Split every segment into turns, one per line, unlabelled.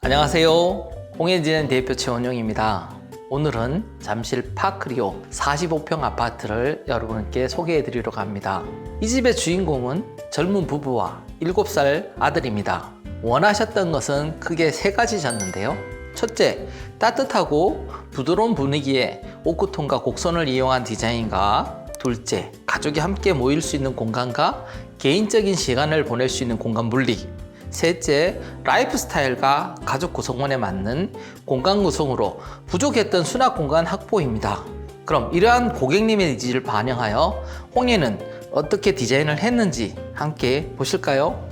안녕하세요. 홍해진행 대표 최원용입니다. 오늘은 잠실 파크리오 45평 아파트를 여러분께 소개해 드리려고 합니다. 이 집의 주인공은 젊은 부부와 7살 아들입니다. 원하셨던 것은 크게 3가지셨는데요. 첫째, 따뜻하고 부드러운 분위기의 오크톤과 곡선을 이용한 디자인과 둘째, 가족이 함께 모일 수 있는 공간과 개인적인 시간을 보낼 수 있는 공간 분리. 셋째, 라이프 스타일과 가족 구성원에 맞는 공간 구성으로 부족했던 수납 공간 확보입니다. 그럼 이러한 고객님의 니즈를 반영하여 홍해는 어떻게 디자인을 했는지 함께 보실까요?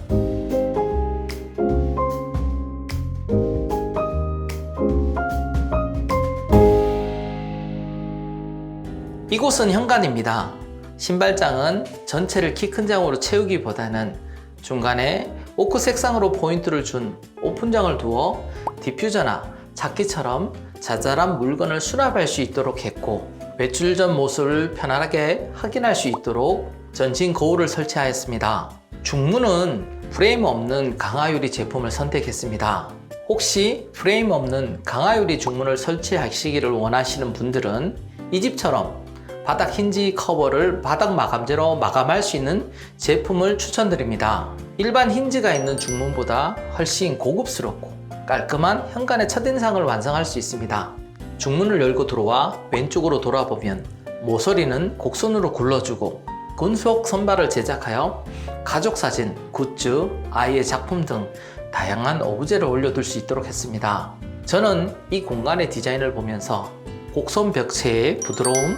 이곳은 현관입니다. 신발장은 전체를 키 큰 장으로 채우기보다는 중간에 오크 색상으로 포인트를 준 오픈장을 두어 디퓨저나 차키처럼 자잘한 물건을 수납할 수 있도록 했고, 외출 전 모습을 편안하게 확인할 수 있도록 전신 거울을 설치하였습니다. 중문은 프레임 없는 강화유리 제품을 선택했습니다. 혹시 프레임 없는 강화유리 중문을 설치하시기를 원하시는 분들은 이 집처럼 바닥 힌지 커버를 바닥 마감재로 마감할 수 있는 제품을 추천드립니다. 일반 힌지가 있는 중문보다 훨씬 고급스럽고 깔끔한 현관의 첫인상을 완성할 수 있습니다. 중문을 열고 들어와 왼쪽으로 돌아보면 모서리는 곡선으로 굴러주고 금속 선반을 제작하여 가족사진, 굿즈, 아이의 작품 등 다양한 오브제를 올려둘 수 있도록 했습니다. 저는 이 공간의 디자인을 보면서 곡선 벽체의 부드러움,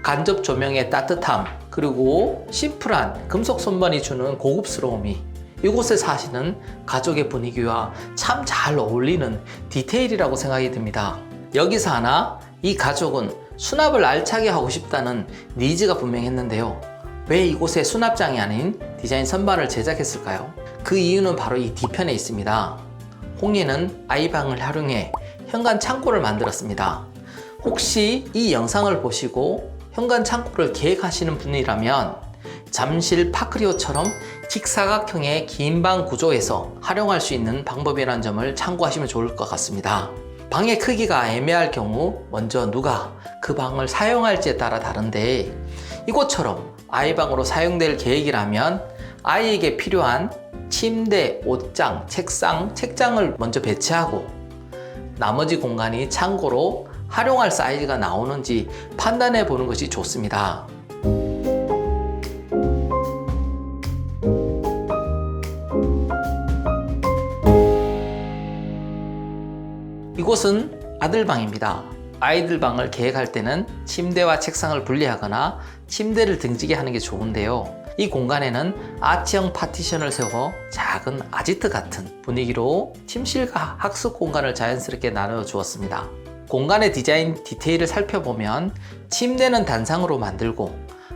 간접 조명의 따뜻함, 그리고 심플한 금속 선반이 주는 고급스러움이 이곳에 사시는 가족의 분위기와 참 잘 어울리는 디테일이라고 생각이 듭니다. 여기서 하나, 이 가족은 수납을 알차게 하고 싶다는 니즈가 분명했는데요. 왜 이곳에 수납장이 아닌 디자인 선반을 제작했을까요? 그 이유는 바로 이 뒤편에 있습니다. 홍해는 아이방을 활용해 현관 창고를 만들었습니다. 혹시 이 영상을 보시고 현관 창고를 계획하시는 분이라면 잠실 파크리오처럼 직사각형의 긴 방 구조에서 활용할 수 있는 방법이라는 점을 참고하시면 좋을 것 같습니다. 방의 크기가 애매할 경우 먼저 누가 그 방을 사용할지에 따라 다른데, 이곳처럼 아이방으로 사용될 계획이라면 아이에게 필요한 침대, 옷장, 책상, 책장을 먼저 배치하고 나머지 공간이 창고로 활용할 사이즈가 나오는지 판단해 보는 것이 좋습니다. 이곳은 아들방입니다. 아이들 방을 계획할 때는 침대와 책상을 분리하거나 침대를 등지게 하는 게 좋은데요. 이 공간에는 아치형 파티션을 세워 작은 아지트 같은 분위기로 침실과 학습 공간을 자연스럽게 나누어 주었습니다. 공간의 디자인 디테일을 살펴보면 침대는 단상으로 만들고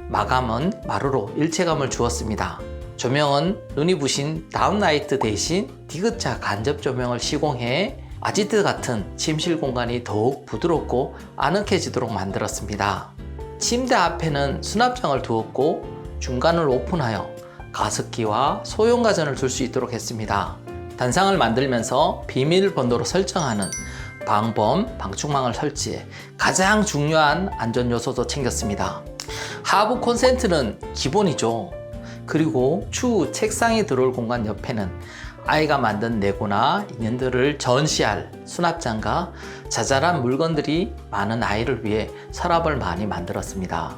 마감은 마루로 일체감을 주었습니다. 조명은 눈이 부신 다운라이트 대신 디귿자 간접 조명을 시공해 아지트 같은 침실 공간이 더욱 부드럽고 아늑해지도록 만들었습니다. 침대 앞에는 수납장을 두었고 중간을 오픈하여 가습기와 소형가전을 둘 수 있도록 했습니다. 단상을 만들면서 비밀번호로 설정하는 방범, 방충망을 설치해 가장 중요한 안전 요소도 챙겼습니다. 하부 콘센트는 기본이죠. 그리고 추후 책상에 들어올 공간 옆에는 아이가 만든 레고나 인형들을 전시할 수납장과 자잘한 물건들이 많은 아이를 위해 서랍을 많이 만들었습니다.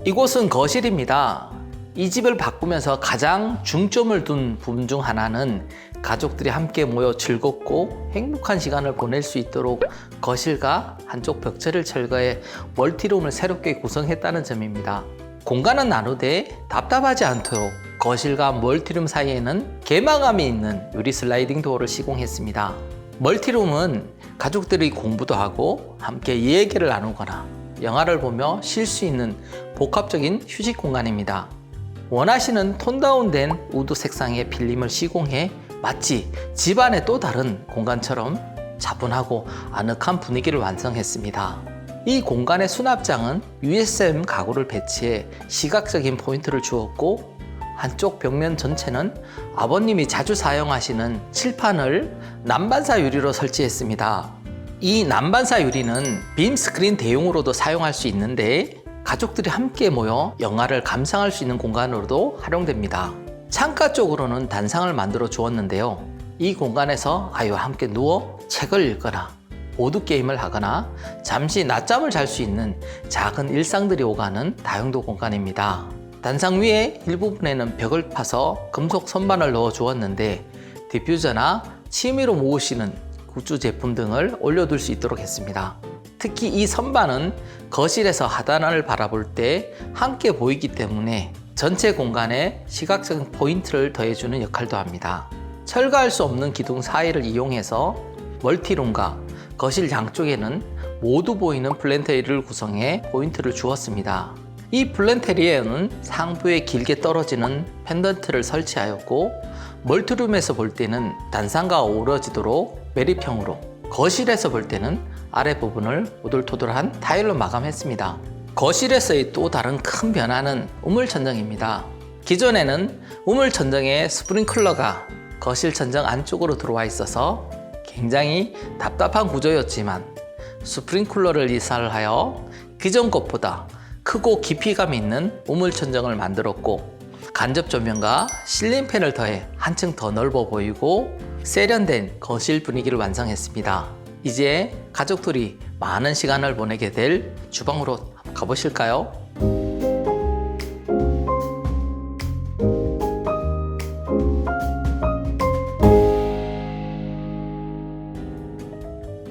이곳은 거실입니다. 이 집을 바꾸면서 가장 중점을 둔 부분 중 하나는 가족들이 함께 모여 즐겁고 행복한 시간을 보낼 수 있도록 거실과 한쪽 벽체를 철거해 멀티룸을 새롭게 구성했다는 점입니다. 공간은 나누되 답답하지 않도록 거실과 멀티룸 사이에는 개방감이 있는 유리 슬라이딩 도어를 시공했습니다. 멀티룸은 가족들이 공부도 하고 함께 얘기를 나누거나 영화를 보며 쉴 수 있는 복합적인 휴식 공간입니다. 원하시는 톤 다운된 우드 색상의 필름을 시공해 마치 집안의 또 다른 공간처럼 차분하고 아늑한 분위기를 완성했습니다. 이 공간의 수납장은 USM 가구를 배치해 시각적인 포인트를 주었고, 한쪽 벽면 전체는 아버님이 자주 사용하시는 칠판을 난반사 유리로 설치했습니다. 이 난반사 유리는 빔 스크린 대용으로도 사용할 수 있는데, 가족들이 함께 모여 영화를 감상할 수 있는 공간으로도 활용됩니다. 창가 쪽으로는 단상을 만들어 주었는데요. 이 공간에서 아이와 함께 누워 책을 읽거나 보드게임을 하거나 잠시 낮잠을 잘 수 있는 작은 일상들이 오가는 다용도 공간입니다. 단상 위에 일부분에는 벽을 파서 금속 선반을 넣어 주었는데, 디퓨저나 취미로 모으시는 굿즈 제품 등을 올려둘 수 있도록 했습니다. 특히 이 선반은 거실에서 하단을 바라볼 때 함께 보이기 때문에 전체 공간에 시각적인 포인트를 더해주는 역할도 합니다. 철거할 수 없는 기둥 사이를 이용해서 멀티룸과 거실 양쪽에는 모두 보이는 플랜테리를 구성해 포인트를 주었습니다. 이 플랜테리에는 상부에 길게 떨어지는 펜던트를 설치하였고, 멀티룸에서 볼 때는 단상과 어우러지도록 매립형으로, 거실에서 볼 때는 아래 부분을 오돌토돌한 타일로 마감했습니다. 거실에서의 또 다른 큰 변화는 우물 천정입니다. 기존에는 우물 천정에 스프링클러가 거실 천정 안쪽으로 들어와 있어서 굉장히 답답한 구조였지만, 스프링클러를 이사를 하여 기존 것보다 크고 깊이감 있는 우물 천정을 만들었고, 간접 조명과 실링팬을 더해 한층 더 넓어 보이고 세련된 거실 분위기를 완성했습니다. 이제 가족들이 많은 시간을 보내게 될 주방으로 가보실까요?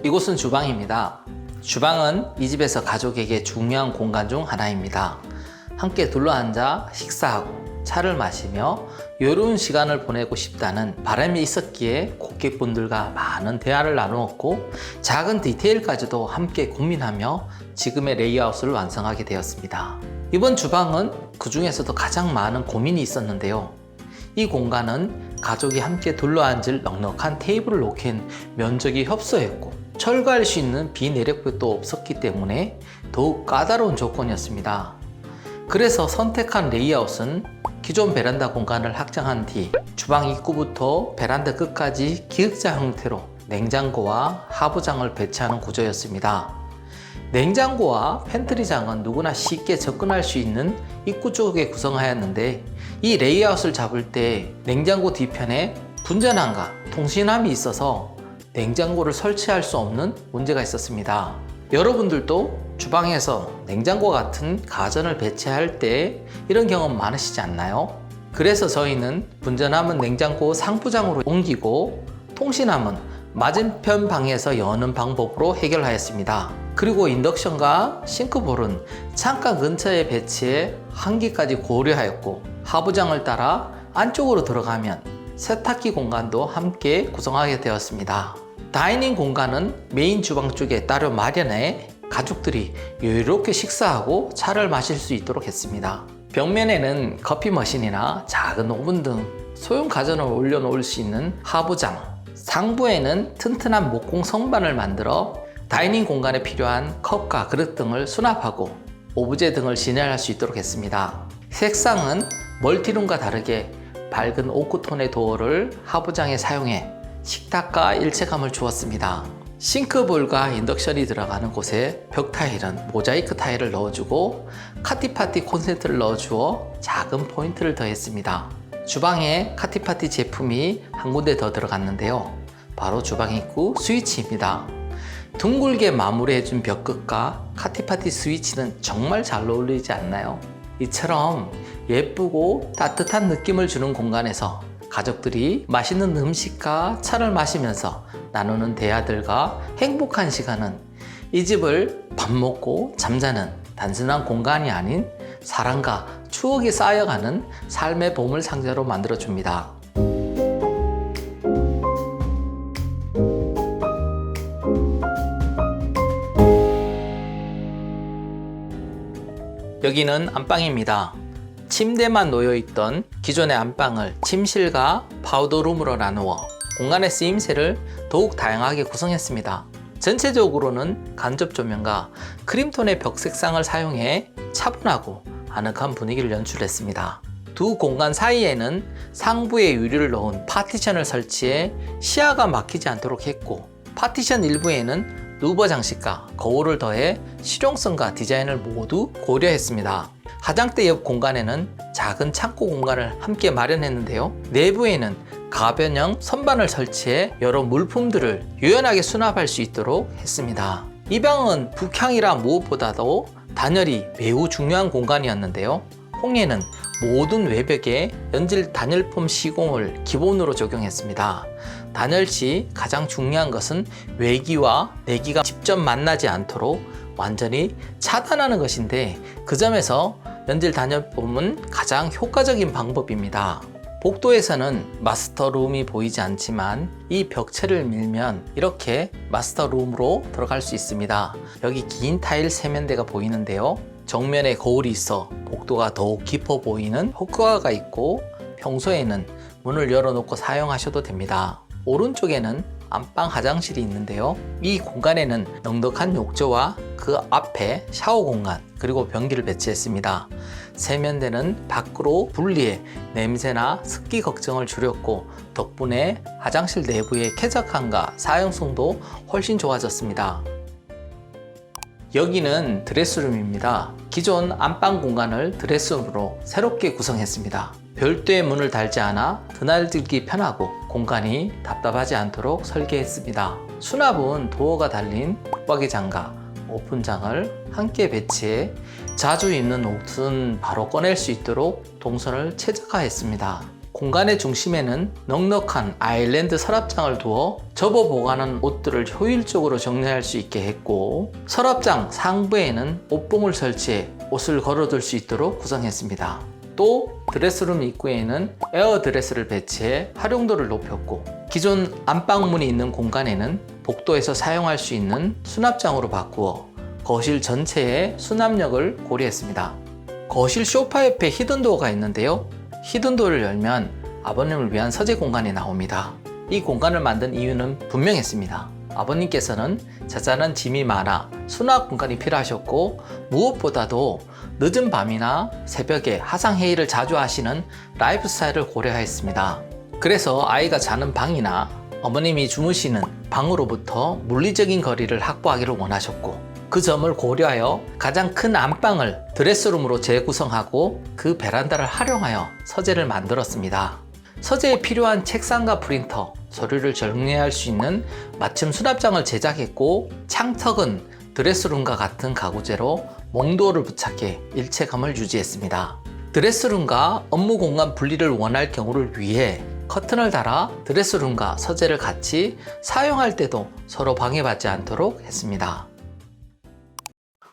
이곳은 주방입니다. 주방은 이 집에서 가족에게 중요한 공간 중 하나입니다. 함께 둘러앉아 식사하고 차를 마시며 여유로운 시간을 보내고 싶다는 바람이 있었기에 고객분들과 많은 대화를 나누었고, 작은 디테일까지도 함께 고민하며 지금의 레이아웃을 완성하게 되었습니다. 이번 주방은 그 중에서도 가장 많은 고민이 있었는데요. 이 공간은 가족이 함께 둘러앉을 넉넉한 테이블을 놓기엔 면적이 협소했고, 철거할 수 있는 비내력벽도 없었기 때문에 더욱 까다로운 조건이었습니다. 그래서 선택한 레이아웃은 기존 베란다 공간을 확장한 뒤 주방 입구부터 베란다 끝까지 기역자 형태로 냉장고와 하부장을 배치하는 구조였습니다. 냉장고와 팬트리장은 누구나 쉽게 접근할 수 있는 입구 쪽에 구성하였는데, 이 레이아웃을 잡을 때 냉장고 뒤편에 분전함과 통신함이 있어서 냉장고를 설치할 수 없는 문제가 있었습니다. 여러분들도 주방에서 냉장고 같은 가전을 배치할 때 이런 경험 많으시지 않나요? 그래서 저희는 분전함은 냉장고 상부장으로 옮기고 통신함은 맞은편 방에서 여는 방법으로 해결하였습니다. 그리고 인덕션과 싱크볼은 창가 근처에 배치해 환기까지 고려하였고, 하부장을 따라 안쪽으로 들어가면 세탁기 공간도 함께 구성하게 되었습니다. 다이닝 공간은 메인 주방 쪽에 따로 마련해 가족들이 여유롭게 식사하고 차를 마실 수 있도록 했습니다. 벽면에는 커피 머신이나 작은 오븐 등 소형 가전을 올려놓을 수 있는 하부장, 상부에는 튼튼한 목공 선반을 만들어 다이닝 공간에 필요한 컵과 그릇 등을 수납하고 오브제 등을 진열할 수 있도록 했습니다. 색상은 멀티룸과 다르게 밝은 오크톤의 도어를 하부장에 사용해 식탁과 일체감을 주었습니다. 싱크볼과 인덕션이 들어가는 곳에 벽 타일은 모자이크 타일을 넣어주고 카티파티 콘센트를 넣어주어 작은 포인트를 더했습니다. 주방에 카티파티 제품이 한 군데 더 들어갔는데요. 바로 주방 입구 스위치입니다. 둥글게 마무리해준 벽끝과 카티파티 스위치는 정말 잘 어울리지 않나요? 이처럼 예쁘고 따뜻한 느낌을 주는 공간에서 가족들이 맛있는 음식과 차를 마시면서 나누는 대화들과 행복한 시간은 이 집을 밥 먹고 잠자는 단순한 공간이 아닌 사랑과 추억이 쌓여가는 삶의 보물 상자로 만들어줍니다. 여기는 안방입니다. 침대만 놓여있던 기존의 안방을 침실과 파우더룸으로 나누어 공간의 쓰임새를 더욱 다양하게 구성했습니다. 전체적으로는 간접 조명과 크림톤의 벽 색상을 사용해 차분하고 아늑한 분위기를 연출했습니다. 두 공간 사이에는 상부에 유리를 넣은 파티션을 설치해 시야가 막히지 않도록 했고, 파티션 일부에는 루버 장식과 거울을 더해 실용성과 디자인을 모두 고려했습니다. 화장대 옆 공간에는 작은 창고 공간을 함께 마련했는데요. 내부에는 가변형 선반을 설치해 여러 물품들을 유연하게 수납할 수 있도록 했습니다. 이 방은 북향이라 무엇보다도 단열이 매우 중요한 공간이었는데요. 홍해는 모든 외벽에 연질 단열폼 시공을 기본으로 적용했습니다. 단열 시 가장 중요한 것은 외기와 내기가 직접 만나지 않도록 완전히 차단하는 것인데, 그 점에서 연질 단열폼은 가장 효과적인 방법입니다. 복도에서는 마스터룸이 보이지 않지만 이 벽체를 밀면 이렇게 마스터룸으로 들어갈 수 있습니다. 여기 긴 타일 세면대가 보이는데요. 정면에 거울이 있어 복도가 더욱 깊어 보이는 효과가 있고, 평소에는 문을 열어놓고 사용하셔도 됩니다. 오른쪽에는 안방 화장실이 있는데요. 이 공간에는 넉넉한 욕조와 그 앞에 샤워 공간, 그리고 변기를 배치했습니다. 세면대는 밖으로 분리해 냄새나 습기 걱정을 줄였고, 덕분에 화장실 내부의 쾌적함과 사용성도 훨씬 좋아졌습니다. 여기는 드레스룸입니다. 기존 안방 공간을 드레스룸으로 새롭게 구성했습니다. 별도의 문을 달지 않아 드나들기 편하고 공간이 답답하지 않도록 설계했습니다. 수납은 도어가 달린 붙박이 장과 오픈장을 함께 배치해 자주 입는 옷은 바로 꺼낼 수 있도록 동선을 최적화했습니다. 공간의 중심에는 넉넉한 아일랜드 서랍장을 두어 접어 보관한 옷들을 효율적으로 정리할 수 있게 했고, 서랍장 상부에는 옷봉을 설치해 옷을 걸어둘 수 있도록 구성했습니다. 또 드레스룸 입구에는 에어드레스를 배치해 활용도를 높였고, 기존 안방문이 있는 공간에는 복도에서 사용할 수 있는 수납장으로 바꾸어 거실 전체의 수납력을 고려했습니다. 거실 소파 옆에 히든도어가 있는데요. 히든도어를 열면 아버님을 위한 서재 공간이 나옵니다. 이 공간을 만든 이유는 분명했습니다. 아버님께서는 자잘한 짐이 많아 수납 공간이 필요하셨고, 무엇보다도 늦은 밤이나 새벽에 화상회의를 자주 하시는 라이프 스타일을 고려했습니다. 그래서 아이가 자는 방이나 어머님이 주무시는 방으로부터 물리적인 거리를 확보하기를 원하셨고, 그 점을 고려하여 가장 큰 안방을 드레스룸으로 재구성하고 그 베란다를 활용하여 서재를 만들었습니다. 서재에 필요한 책상과 프린터, 서류를 정리할 수 있는 맞춤 수납장을 제작했고, 창턱은 드레스룸과 같은 가구재로 몽도어를 부착해 일체감을 유지했습니다. 드레스룸과 업무 공간 분리를 원할 경우를 위해 커튼을 달아 드레스룸과 서재를 같이 사용할 때도 서로 방해받지 않도록 했습니다.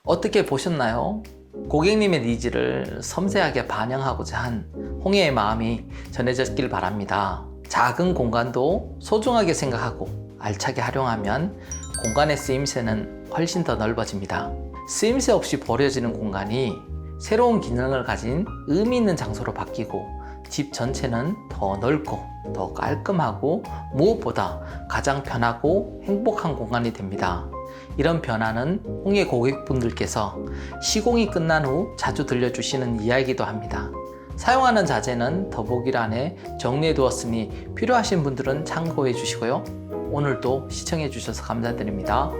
어떻게 보셨나요? 고객님의 니즈를 섬세하게 반영하고자 한 홍해의 마음이 전해졌길 바랍니다. 작은 공간도 소중하게 생각하고 알차게 활용하면 공간의 쓰임새는 훨씬 더 넓어집니다. 쓰임새 없이 버려지는 공간이 새로운 기능을 가진 의미 있는 장소로 바뀌고, 집 전체는 더 넓고 더 깔끔하고 무엇보다 가장 편하고 행복한 공간이 됩니다. 이런 변화는 홍해 고객분들께서 시공이 끝난 후 자주 들려주시는 이야기이기도 합니다. 사용하는 자재는 더보기란에 정리해 두었으니 필요하신 분들은 참고해 주시고요. 오늘도 시청해 주셔서 감사드립니다.